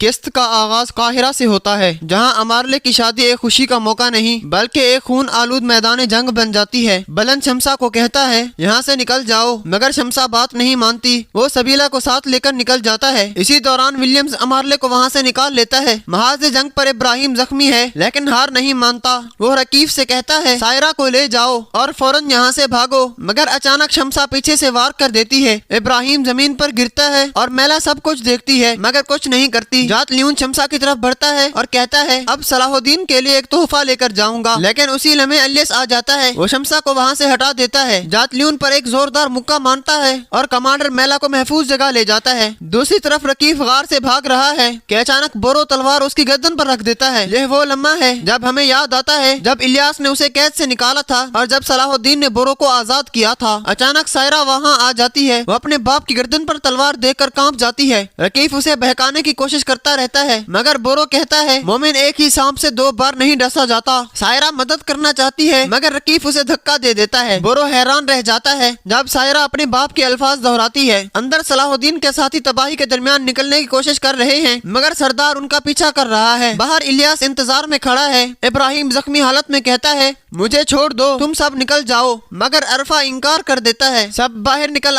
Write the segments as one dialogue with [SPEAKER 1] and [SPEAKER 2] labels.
[SPEAKER 1] قسط کا آغاز قاہرہ سے ہوتا ہے، جہاں امارلے کی شادی ایک خوشی کا موقع نہیں بلکہ ایک خون آلود میدان جنگ بن جاتی ہے۔ بلند شمسا کو کہتا ہے یہاں سے نکل جاؤ، مگر شمسا بات نہیں مانتی، وہ سبیلا کو ساتھ لے کر نکل جاتا ہے۔ اسی دوران ولیمز امارلے کو وہاں سے نکال لیتا ہے۔ محاذ جنگ پر ابراہیم زخمی ہے لیکن ہار نہیں مانتا، وہ رکیف سے کہتا ہے سائرہ کو لے جاؤ اور فوراً یہاں سے بھاگو، مگر اچانک شمسا پیچھے سے وار کر دیتی ہے۔ ابراہیم زمین پر گرتا ہے اور میلا سب کچھ دیکھتی ہے مگر کچھ نہیں کرتی۔ جات لیون شمسا کی طرف بڑھتا ہے اور کہتا ہے اب صلاح الدین کے لیے ایک تحفہ لے کر جاؤں گا، لیکن اسی لمحے الیس آ جاتا ہے، وہ شمسا کو وہاں سے ہٹا دیتا ہے۔ جات لیون پر ایک زوردار مکہ مارتا ہے اور کمانڈر میلا کو محفوظ جگہ لے جاتا ہے۔ دوسری طرف رکیف غار سے بھاگ رہا ہے کہ اچانک بورو تلوار اس کی گردن پر رکھ دیتا ہے۔ یہ وہ لمحہ ہے جب ہمیں یاد آتا ہے جب الیاس نے اسے قید سے نکالا تھا اور جب صلاح الدین نے بورو کو آزاد کیا تھا۔ اچانک سائرہ وہاں آ جاتی ہے، وہ اپنے باپ کی گردن پر تلوار دیکھ کر کانپ جاتی ہے۔ رکیف اسے بہکانے کی کوشش کرتا رہتا ہے مگر بورو کہتا ہے مومن ایک ہی سانپ سے 2 بار نہیں ڈسا جاتا۔ سائرہ مدد کرنا چاہتی ہے مگر رکیف اسے دھکا دے دیتا ہے۔ بورو حیران رہ جاتا ہے جب سائرہ اپنے باپ کے الفاظ دہراتی ہے۔ اندر صلاح الدین کے ساتھی تباہی کے درمیان نکلنے کی کوشش کر رہے ہیں مگر سردار ان کا پیچھا کر رہا ہے۔ باہر الیاس انتظار میں کھڑا ہے۔ ابراہیم زخمی حالت میں کہتا ہے مجھے چھوڑ دو، تم سب نکل جاؤ، مگر عرفہ انکار کر دیتا ہے۔ سب باہر نکل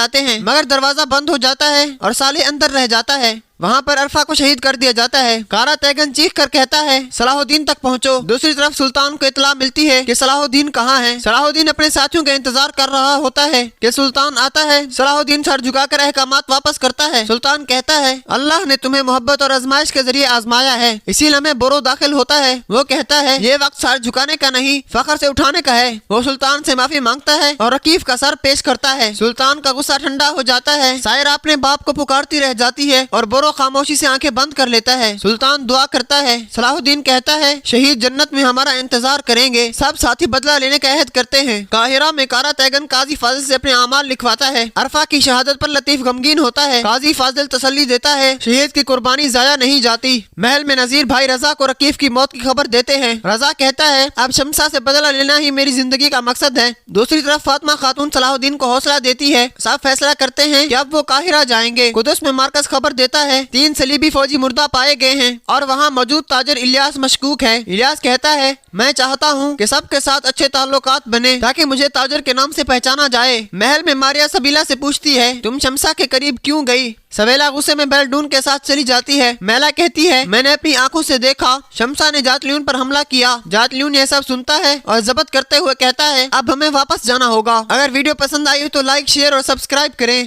[SPEAKER 1] آتے ہیں مگر دروازہ بند ہو جاتا ہے اور صالح اندر رہ جاتا ہے۔ وہاں پر عرفہ کو شہید کر دیا جاتا ہے۔ کارا تیگن چیخ کر کہتا ہے صلاح الدین تک پہنچو۔ دوسری طرف سلطان کو اطلاع ملتی ہے کہ صلاح الدین کہاں ہے۔ صلاح الدین اپنے ساتھیوں کا انتظار کر رہا ہوتا ہے کہ سلطان آتا ہے۔ صلاح الدین سر جھکا کر احکامات واپس کرتا ہے۔ سلطان کہتا ہے اللہ نے تمہیں محبت اور آزمائش کے ذریعے آزمایا ہے۔ اسی لمحے بورو داخل ہوتا ہے، وہ کہتا ہے یہ وقت سر جھکانے کا نہیں، فخر سے اٹھانے کا ہے۔ وہ سلطان سے معافی مانگتا ہے اور رکیف کا سر پیش کرتا ہے۔ سلطان کا غصہ ٹھنڈا ہو جاتا ہے۔ سائرہ اپنے باپ کو پکارتی رہ جاتی ہے اور بورو خاموشی سے آنکھیں بند کر لیتا ہے۔ سلطان دعا کرتا ہے۔ صلاح الدین کہتا ہے شہید جنت میں ہمارا انتظار کریں گے۔ سب ساتھی بدلہ لینے کا عہد کرتے ہیں۔ قاہرہ میں کارا تیگن قاضی فاضل سے اپنے اعمال لکھواتا ہے۔ عرفہ کی شہادت پر لطیف غمگین ہوتا ہے۔ قاضی فاضل تسلی دیتا ہے شہید کی قربانی ضائع نہیں جاتی۔ محل میں نذیر بھائی رضا کو رکیف کی موت کی خبر دیتے ہیں۔ رضا کہتا ہے اب شمسا سے بدلہ لینا ہی میری زندگی کا مقصد ہے۔ دوسری طرف فاطمہ خاتون صلاح الدین کو حوصلہ دیتی ہے۔ سب فیصلہ کرتے ہیں کہ اب وہ قاہرہ جائیں گے۔ قدس میں مارکس خبر دیتا ہے 3 صلیبی فوجی مردہ پائے گئے ہیں اور وہاں موجود تاجر الیاس مشکوک ہے۔ الیاس کہتا ہے میں چاہتا ہوں کہ سب کے ساتھ اچھے تعلقات بنے تاکہ مجھے تاجر کے نام سے پہچانا جائے۔ محل میں ماریا سبیلا سے پوچھتی ہے تم شمسا کے قریب کیوں گئی؟ سبیلا غصے میں بیلڈون کے ساتھ چلی جاتی ہے۔ میلا کہتی ہے میں نے اپنی آنکھوں سے دیکھا شمسا نے جات لیون پر حملہ کیا۔ جات لیون یہ سب سنتا ہے اور ضبط کرتے ہوئے کہتا ہے اب ہمیں واپس جانا ہوگا۔ اگر ویڈیو پسند آئی ہو تو لائک، شیئر اور سبسکرائب کریں۔